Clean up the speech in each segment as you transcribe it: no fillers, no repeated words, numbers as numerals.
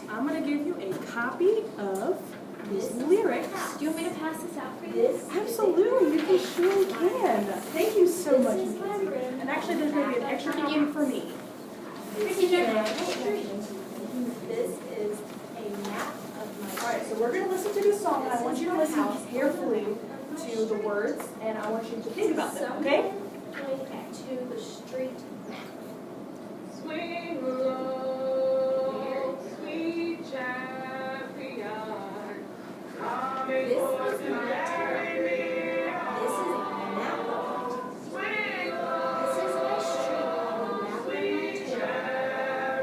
class, I'm going to give you a copy of these lyrics. Do you want me to pass this out for you? Absolutely, you surely can. Thank you so much. And actually, there's going to be an extra copy for me. This is a map of my. Alright, so we're going to listen to this song, and I want you to listen carefully to the words, and I want you to think about them, okay? Pointing to the street map. Swing low, sweet champion, coming This for is to my carry me. This is a map of Swing low, This is my street on the map of my sweet town.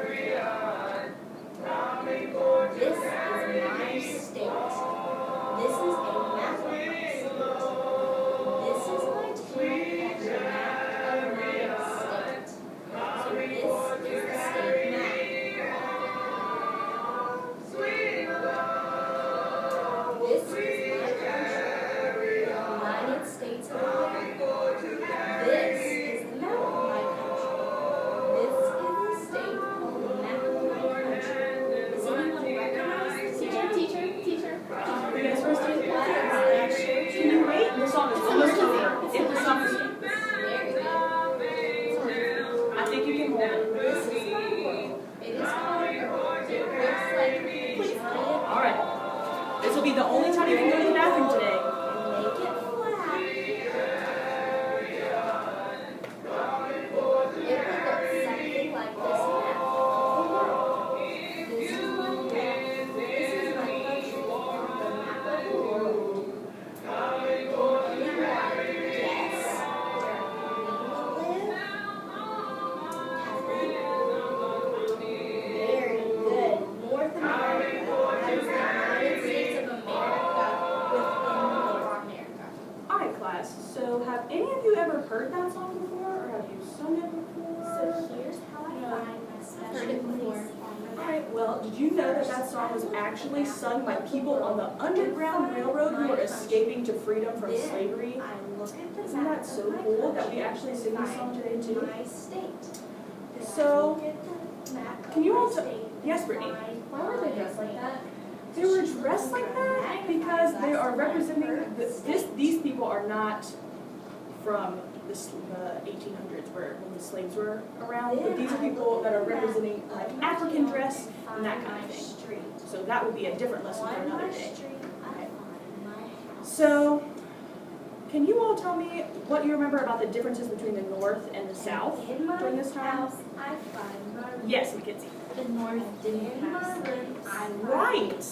chariot, coming for to This is carry my me. state. This is a map of my state. This is my town and the map of my state. So this is the state map. Swing low, This is my country, the United States of America. This is the map of my country. This is the state on the map of my country. Does anyone recognize this? Teacher. You guys first do the class? Can you wait? The song is almost over. If the song is... Very good. I think you can hold it. This is my world. It is called Earth. It looks like a giant Alright. This will be the only time you can go to the bathroom today. and make it flat. It will look something like this map of the world. This is my map. This is my country on the map of the world. Can anyone guess where we live? Very good. North America. That is the United States of America within North America. Alright, class. So have any of you ever heard that song before? Or have you sung it before? So here's how I find my special heard it before. place on the map. Alright, well, did you know that that song was actually sung by people on the Underground Railroad who were escaping to freedom from slavery? I look at the Isn't map that of so my cool that country we actually sing this song today too? My state. Then So, I look at the map can of you my all state yes, and Brittany. find Why were they my dressed like that? They were dressed like that because they are representing, these people are not from the 1800s when the slaves were around, but these are people that are representing like African dress and that kind of thing. So that would be a different lesson for another day. So, can you all tell me what you remember about the differences between the North and the South In my during this time? house, I find my room. Yes, Mackenzie. The North didn't In have my room, slaves. I find Right.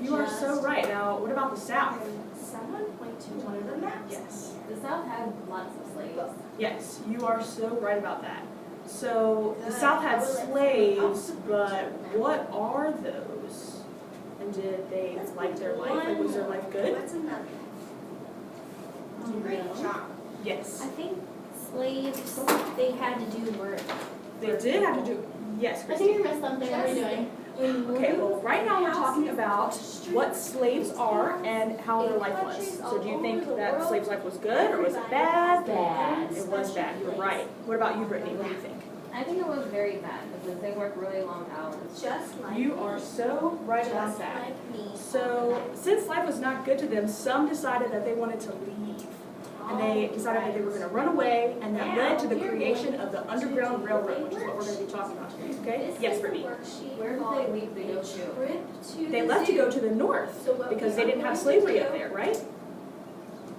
You are so right. Now, what about the South? Someone point to one of the maps. Yes. The South had lots of slaves. Yes, you are so right about that. So, the South had slaves, but what are those? And did they like their life? Like, was their life good? What's another? Great job. Yes. I think slaves, they had to do work. They did have to do, yes, I Christy. think you missed something. What are we doing? Okay, well, right now we're talking about what slaves are and how their life was. So do you think that slaves' life was good or was it bad? Bad. It was bad, you're right. What about you, Brittany? What do you think? I think it was very bad because they worked really long hours. Just like You are so right about just that. like me. So, since life was not good to them, some decided that they wanted to leave. And they decided that they were going to run away, and that led to the creation of the Underground Railroad, which is what we're going to be talking about today, okay? This Yes, is the Brittany. worksheet Where did called they leave to go to? Trip to They the left to zoo. go to the north So what because we they are didn't have going slavery to up do there, right?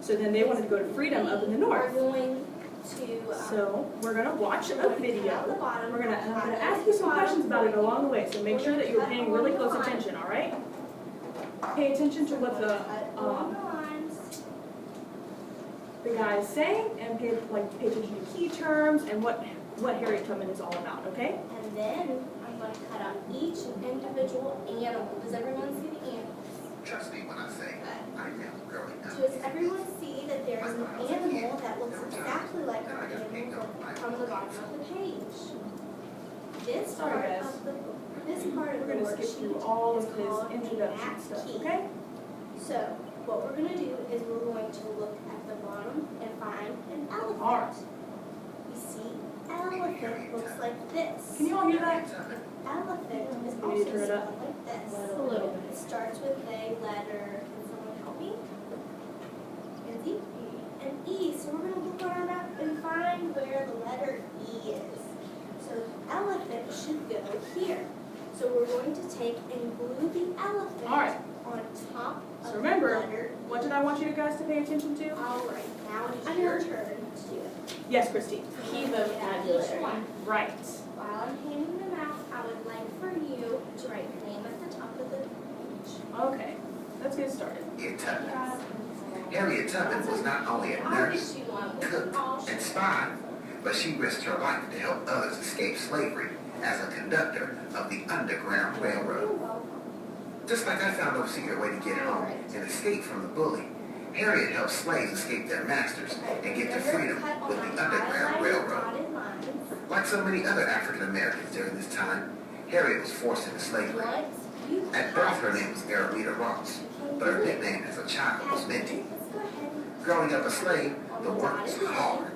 So then they wanted to go to freedom up in the We're north. going to So we're going to watch a at the video. bottom. I'm going to ask you some questions about it along the way, so make sure that you're paying really close attention, all right? Pay attention to what the guy is saying, and pay attention to key terms and what Harriet Tubman is all about, okay? And then I'm going to cut out each individual animal. Does everyone see the animals? Trust me when I say I am growing up. Does everyone see that there is an animal that looks exactly like our animal from the bottom of the page? This Sorry, part guys. of the this part of We're the going to skip worksheet through all is of called his a introduction map stuff, key. okay? So what we're going to do is we're going to look at the bottom and find an elephant. All right. You see, elephant looks like this. Can you all hear that? Elephant is You need to also turn it up. spelled like A little bit. It starts with a letter. Can someone help me? Kenzie? An E. So we're going to look on our map and find where the letter E is. So elephant should go here. So we're going to take and glue the elephant All right. on top of So remember, the letter E. what did I want you guys to pay attention to? All right, now it's your turn to do it. Yes, Christine. Key vocabulary. Right. While I'm handing them out, I would like for you to write your name at the top of the page. Okay. Let's get started. Harriet Tubman. Harriet Tubman was not only a nurse, cook, and spy, but she risked her life to help others escape slavery as a conductor of the Underground Railroad. Just like I found no secret way to get home and escape from the bully, Harriet helped slaves escape their masters and get to freedom with the Underground Railroad. Like so many other African Americans during this time, Harriet was forced into slavery. At birth, her name was Aramita Ross, but her nickname as a child was Minty. Growing up a slave, the work was hard.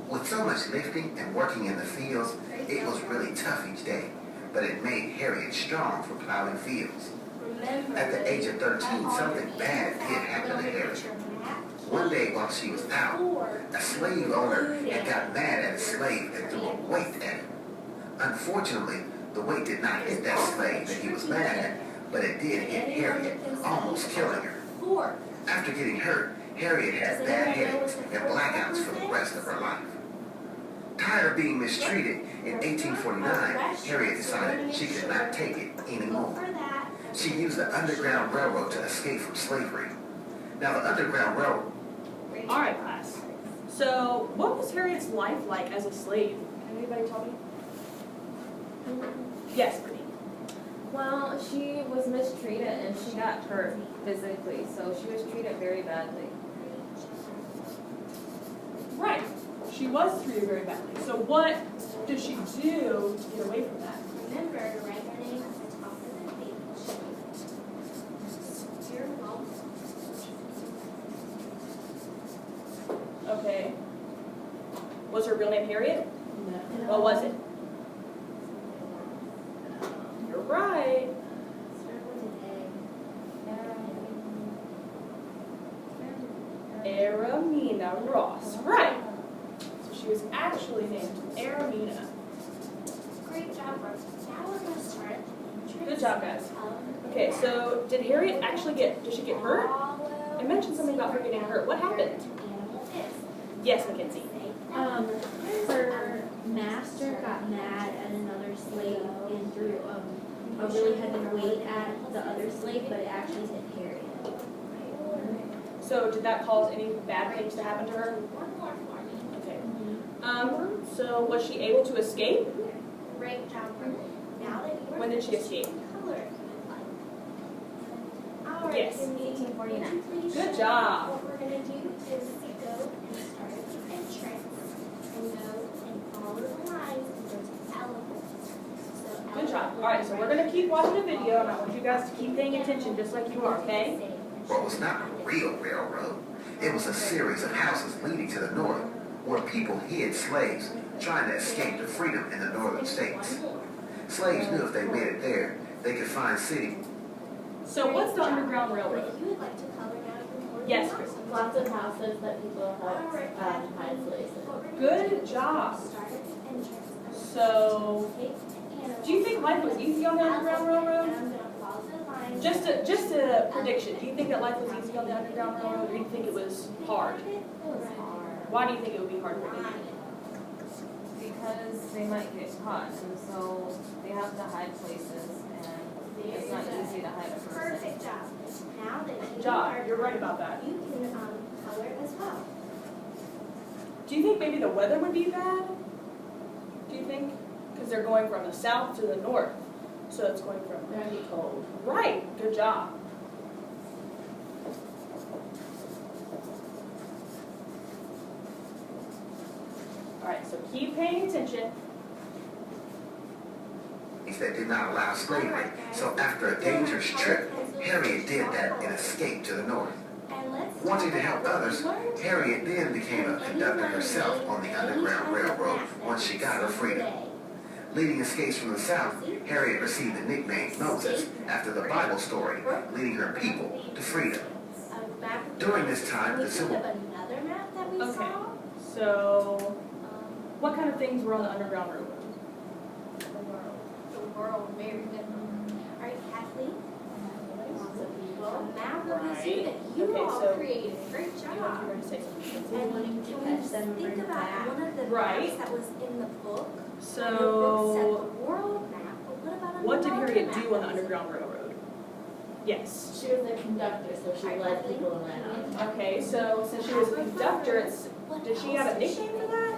With so much lifting and working in the fields, it was really tough each day, but it made Harriet strong for plowing fields. At the age of 13, something bad did happen to Harriet. One day while she was out, a slave owner had got mad at a slave and threw a weight at him. Unfortunately, the weight did not hit that slave that he was mad at, but it did hit Harriet, almost killing her. After getting hurt, Harriet had bad headaches and blackouts for the rest of her life. Tired of being mistreated, in 1849, Harriet decided she could not take it anymore. She used the Underground Railroad to escape from slavery. Now, the Underground Railroad... All right, class. So, what was Harriet's life like as a slave? Can anybody tell me? Yes, Brittany. Well, she was mistreated and she got hurt physically, so she was treated very badly. Right. She was treated very badly. So what did she do to get away from that? Remember to write your name at the top of the page. You're welcome. Okay. Was her real name Harriet? No. What was it? You're right. Start with an Aramina Ross. Right. So she was actually named Aramina. A. Great job, Rose. Now we're going to start. Good job, guys. Okay, so did Harriet actually did she get hurt? I mentioned something about her getting hurt. What happened? Yes, Mackenzie. Her master got mad at another slave and threw a really heavy weight at the other slave, but it actually hit Harriet. So did that cause any bad things to happen to her? One more for me. Okay. So was she able to escape? Great job, Rose. Now that you are When did she escape? color if you'd like. All right, Yes. Cindy, 1849. would you please Good show job. What we're going to do is go and start at the entrance and go and follow the lines and go to elephants. So Good job. All right, so we're going to keep watching the video, and I want you guys to keep paying attention just like you are, okay? What was not a real railroad. It was a series of houses leading to the north, where people hid slaves trying to escape to freedom in the northern states. Slaves knew if they made it there, they could find city. So what's the Underground If Railroad? you would like to color now, you can. Yes, Kristen. Lots of houses that people helped hide slaves in. Good job. Start at the entrance. So, do you think life was easy on the Underground Railroad? And I'm going to follow the lines. Just a prediction. Do you think that life was easy on the Underground Railroad, or do you think it was hard? It was hard Why do you think it would be hard? because they might get caught, and so they have to hide places, and it's not easy to hide a person. Perfect job. Now that you Good job. are You're right about that. you can color as well. Do you think maybe the weather would be bad? Do you think? Because they're going from the south to the north. So it's going from... That'd be cold. Right. Good job. All right, so keep paying attention. That did not allow slavery. So after a dangerous trip, Harriet did that and escaped to the north. And let's Wanting to help others, Harriet then became a conductor herself on the Underground Railroad once she got her freedom. Leading escapes from the South, Harriet received the nickname Moses after the Bible story, leading her people to freedom. During this time, the Civil War. Another map that we Okay. saw. So, what kind of things were on the Underground Railroad? The world, very different. All right, Kathleen. Well, map of the zoo that you Okay, all so- created. Great You job. were going to say something. And can we just think about one of the Right. maps that was in the book? The book said So, the world map, but what about what did another Harriet map do on that the was- Underground Railroad? Yes. She was a conductor, so she led people around. Okay, so since she was a conductor, What did she else have a did nickname do? for that?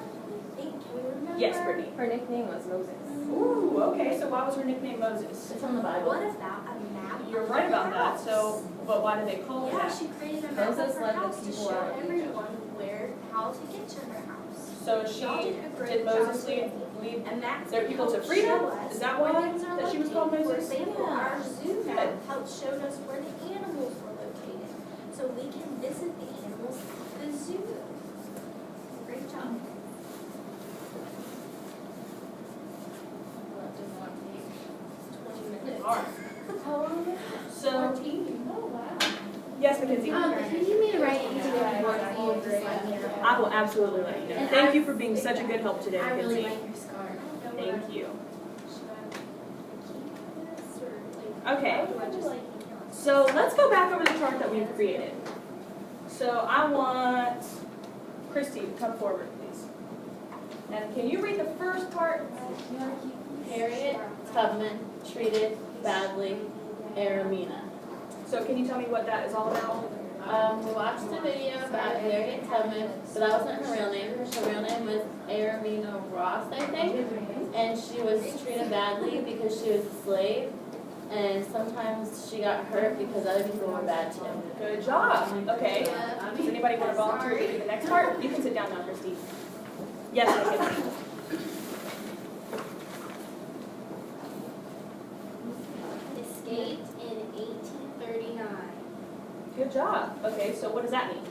Can we remember? Yes, Brittany. Her nickname was Moses. Ooh, okay, so why was her nickname Moses? It's on the Bible. What about a map? You're of right her about that, house? so, but why did they call it Yeah, that? she created a map Moses of her led the house to people show out of Egypt. everyone how to get to her house. So Y'all she, did a great did Moses job. lead And that's their people to helped freedom? show us Is that where why things are that she was called located. Moses? For example, Yeah. our zoo Good. map helped show us where the animals were located. So we can visit the animals at the zoo. Great job. What does that mean? 20 minutes. Alright. How long is it? So, 14. Oh, wow. yes, Mackenzie? If you need me to write anything on board, you just let me know. I will absolutely let you know. And Thank I- you for being such a good help today, I really Mackenzie. like your scarf. Thank you. Should I keep this or like? Okay. How do I just like? So let's go back over the chart that we've created. So I want Christy to come forward, please. And can you read the first part? Harriet Tubman treated badly Aramina. So can you tell me what that is all about? We watched a video about Harriet Tubman, but that wasn't her real name. Her real name was Aramina Ross, I think. And she was treated badly because she was a slave. And sometimes she got hurt because other people were bad too. Good job. Okay. Does anybody want to volunteer to do the next part? You can sit down now, Christy. Yes, Mackenzie. Escaped in 1839. Good job. Okay, so what does that mean?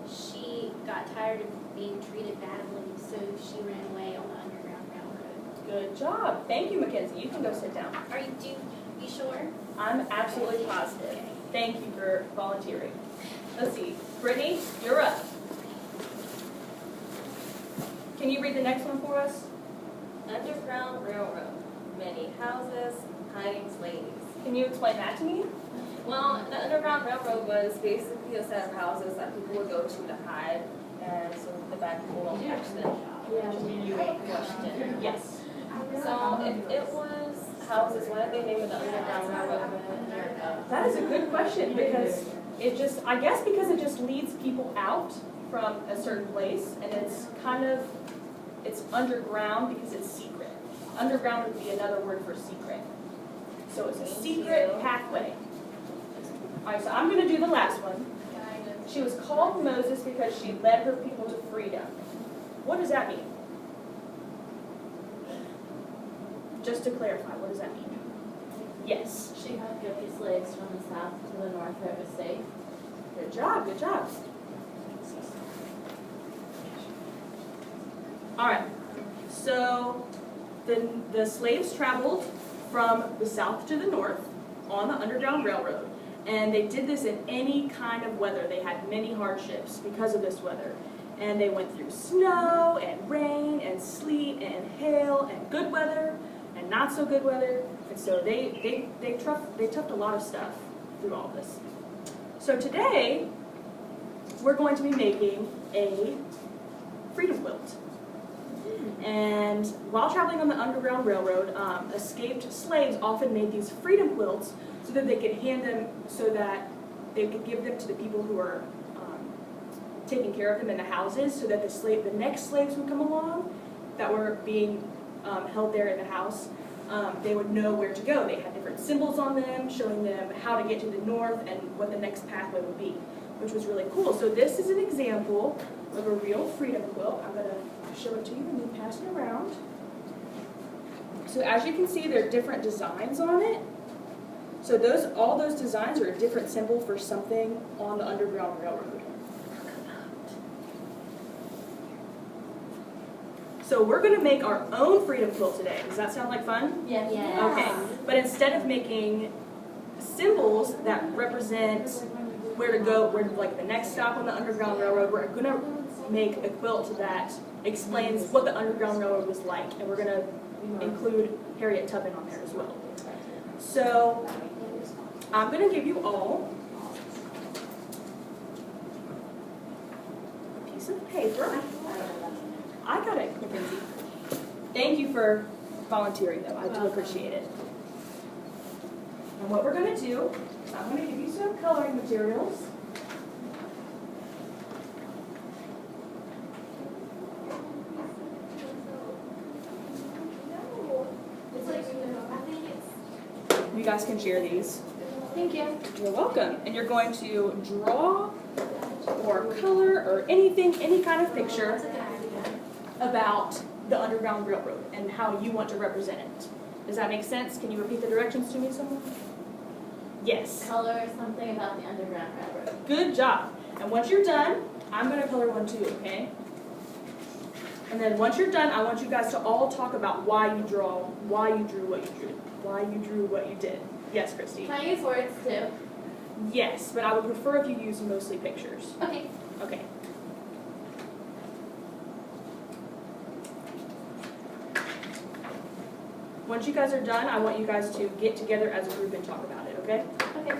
She got tired of being treated badly, so she ran away on the Underground Railroad. Good job. Thank you, Mackenzie. You can go sit down. Are you sure? I'm absolutely positive. Thank you for volunteering. Let's see. Brittany, you're up. Can you read the next one for us? Underground Railroad. Many houses, hiding slaves. Can you explain that to me? Well, the Underground Railroad was basically a set of houses that people would go to hide, and so the bad people won't catch them. You a question. Yes. So if it was houses, why did they name it the Underground Railroad? That is a good question because it just, I guess because it just leads people out from a certain place and it's kind of, it's underground because it's secret. Underground would be another word for secret. So it's a secret pathway. All right, so I'm going to do the last one. She was called Moses because she led her people to freedom. What does that mean? Just to clarify, what does that mean? Yes. She helped get the slaves from the south to the north where it was safe. Good job, good job. All right, so the slaves traveled from the south to the north on the Underground Railroad, and they did this in any kind of weather. They had many hardships because of this weather, and they went through snow and rain and sleet and hail and good weather and not so good weather, and so they toughed a lot of stuff through all this. So today, we're going to be making a freedom quilt. And while traveling on the Underground Railroad, escaped slaves often made these freedom quilts so that they could hand them, so that they could give them to the people who were taking care of them in the houses, so that the next slaves would come along that were being held there in the house. They would know where to go. They had different symbols on them showing them how to get to the north and what the next pathway would be, which was really cool. So this is an example of a real freedom quilt. I'm going to show it to you and then pass it around. So as you can see, there are different designs on it. So all those designs are a different symbol for something on the Underground Railroad. So we're gonna make our own freedom quilt today. Does that sound like fun? Yes. Yeah. Okay, but instead of making symbols that represent where to go, where like the next stop on the Underground Railroad, we're gonna make a quilt that explains what the Underground Railroad was like, and we're gonna include Harriet Tubman on there as well. So I'm gonna give you all a piece of paper. I got it, Mackenzie. Thank you for volunteering though, I do appreciate it. And what we're gonna do is I'm gonna give you some coloring materials. It's like, I think it's. You guys can share these. Thank you. You're welcome. And you're going to draw or color or anything, any kind of picture about the Underground Railroad and how you want to represent it. Does that make sense? Can you repeat the directions to me, someone? Yes. Color something about the Underground Railroad. Good job. And once you're done, I'm going to color one too, okay? And then once you're done, I want you guys to all talk about why you drew what you drew, why you drew what you did. Yes, Christy? Can I use words too? Yes, but I would prefer if you use mostly pictures. Okay. Okay. Once you guys are done, I want you guys to get together as a group and talk about it, okay? Okay.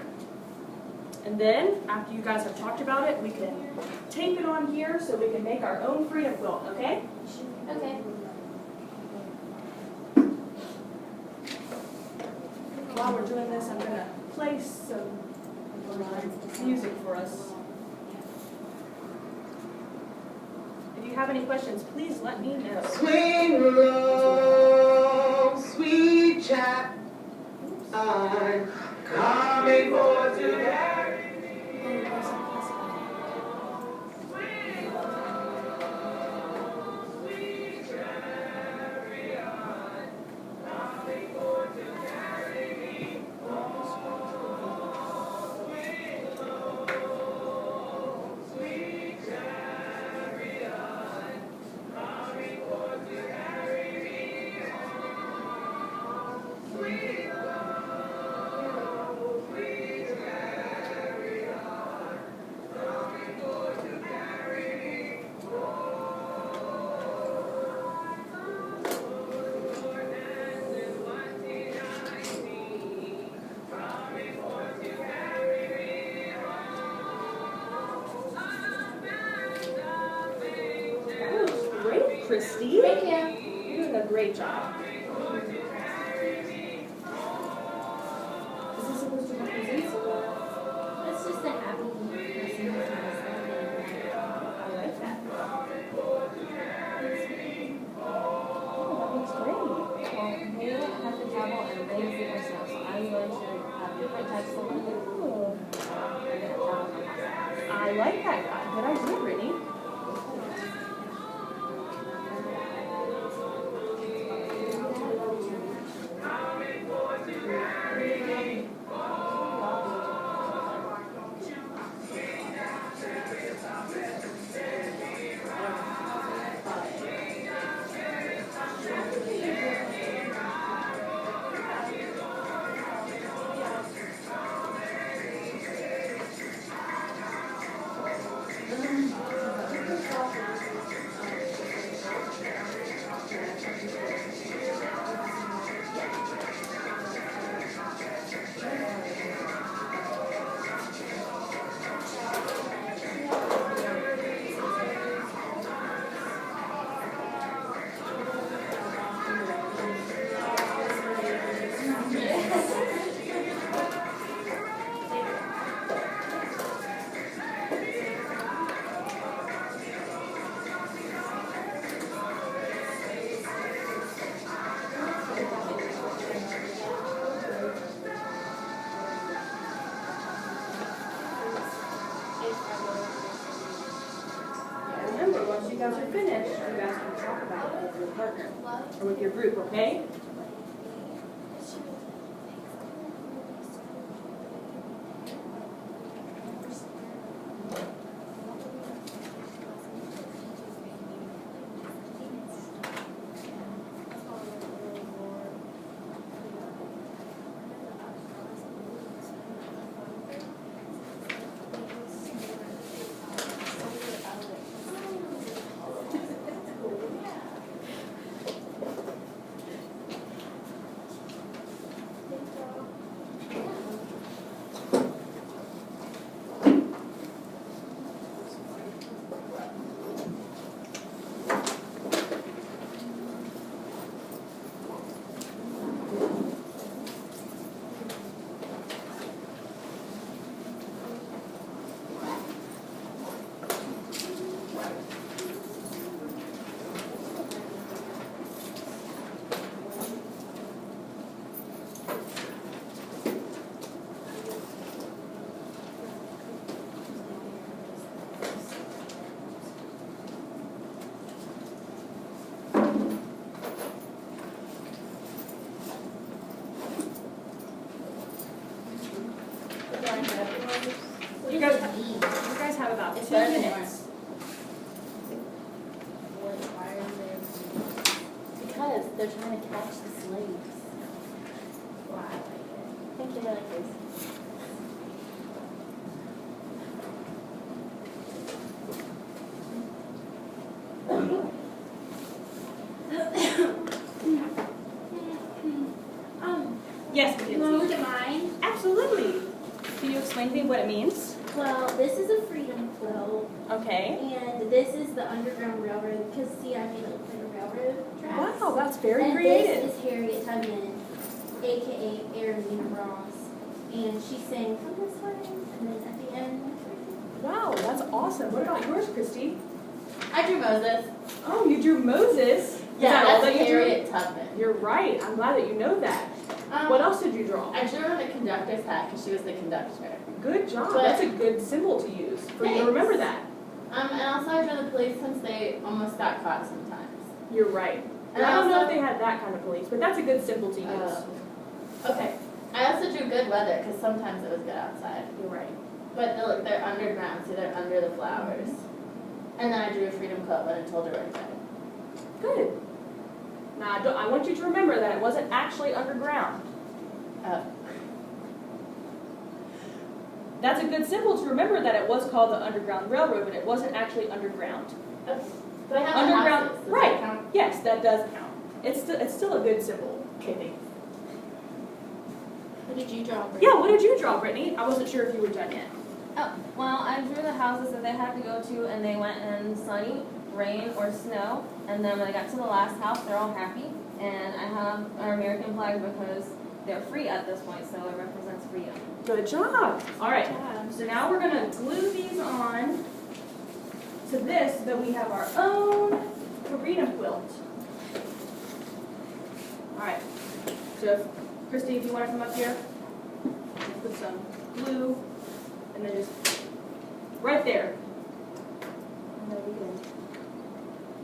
And then, after you guys have talked about it, we can tape it on here so we can make our own freedom quilt, okay? Okay. While we're doing this, I'm gonna play some music for us. If you have any questions, please let me know. Swing along, sweet chap. I'm coming for to carry me. Swing along, sweet chariot. Coming for to carry me. Swing along, sweet chariot. Coming for to carry me. Swing along, sweet chariot. Coming for to carry me. Lord, and in what did I see? Coming for to carry me home. That was great, Christy. Thank you. You're doing a great job. Is this supposed to represent someone? It's just a happy person who's I like that. Oh, that looks great. Well, we have to travel and they see ourselves, so I'm going to have different types of money. Oh, We're gonna travel from house. I like that. Good idea, Brittany. Remember, once you guys are finished, you guys can talk about it with your partner or with your group, okay? What You does guys, it mean? you guys have about It's 2 better than minutes. Why are they? Because they're trying to catch the slaves. Wow, I like it. Thank you, I like this. Yes, You Kelsi. want me to mine? Absolutely. Can you explain to me what it means? Well, this is a freedom quilt, Okay. and this is the Underground Railroad, because see, I made it look like a railroad tracks. Wow, that's very and creative. this is Harriet Tubman, aka Aramina Ross, and she sang "Come This Way," and then at the end. Wow, that's awesome. What about yours, Christy? I drew Moses. Oh, you drew Moses. Is Yeah, that all that's that you drew? Harriet Tubman. You're right. I'm glad that you know that. What else did you draw? I drew her the conductor's hat because she was the conductor. Good job. But- That's a good symbol to use for you to Thanks. remember that. And also I drew the police since they almost got caught sometimes. You're right. And I don't know also- if they had that kind of police, but that's a good symbol to use. Okay. I also drew good weather because sometimes it was good outside. You're right. But look, they're underground, so they're under the flowers. And then I drew a freedom quilt when I told her right there. Good. Now, I want you to remember that it wasn't actually underground. Oh. That's a good symbol to remember that it was called the Underground Railroad, but it wasn't actually underground. Okay. But I have Underground, the houses. Does right. that count? Yes, that does count. It's still a good symbol. Okay, thanks. What did you draw? Brittany? Yeah, what did you draw, Brittany? I wasn't sure if you were done yet. Oh, well, I drew the houses that they had to go to, and they went in sunny, rain, or snow. And then when I got to the last house, they're all happy. And I have our American flag because they're free at this point, so it represents freedom. Good job. All right. Yeah. So now we're gonna glue these on to this so that we have our own freedom quilt. All right. So, Christy, if you want to come up here, put some glue, and then just right there. And then we can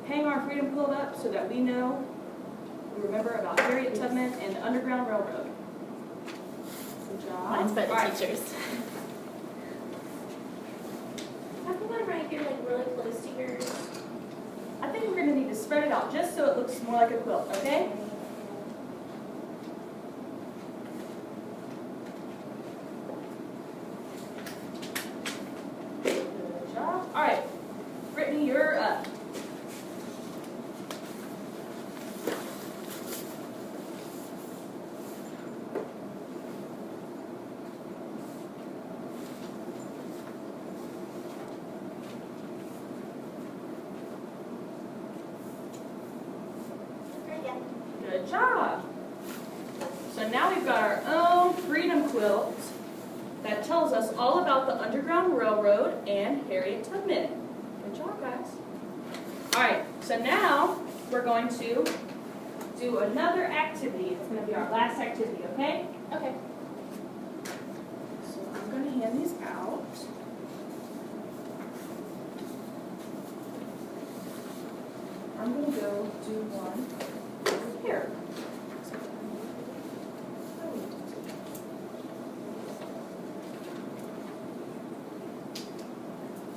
hang our freedom quilt up so that we know, we remember about Harriet Tubman and the Underground Railroad. Good job. Mine's by the All right. teachers. How come I'm right here, like really close to yours? I think we're gonna need to spread it out just so it looks more like a quilt, okay? Good job. All right, Brittany, you're up. Good job. So now we've got our own freedom quilt that tells us all about the Underground Railroad and Harriet Tubman. Good job, guys. All right, so now we're going to do another activity. It's going to be our last activity, okay? Okay. So I'm going to hand these out. I'm going to go do one here.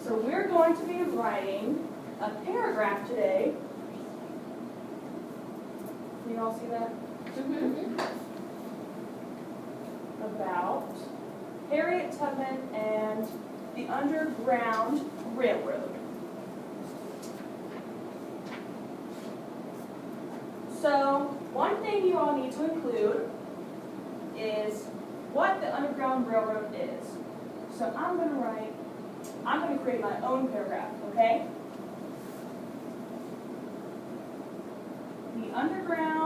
So we're going to be writing a paragraph today. Can you all see that? Mm-hmm. About Harriet Tubman and the Underground Railroad. So one thing you all need to include is what the Underground Railroad is. So I'm going to create my own paragraph, okay? The Underground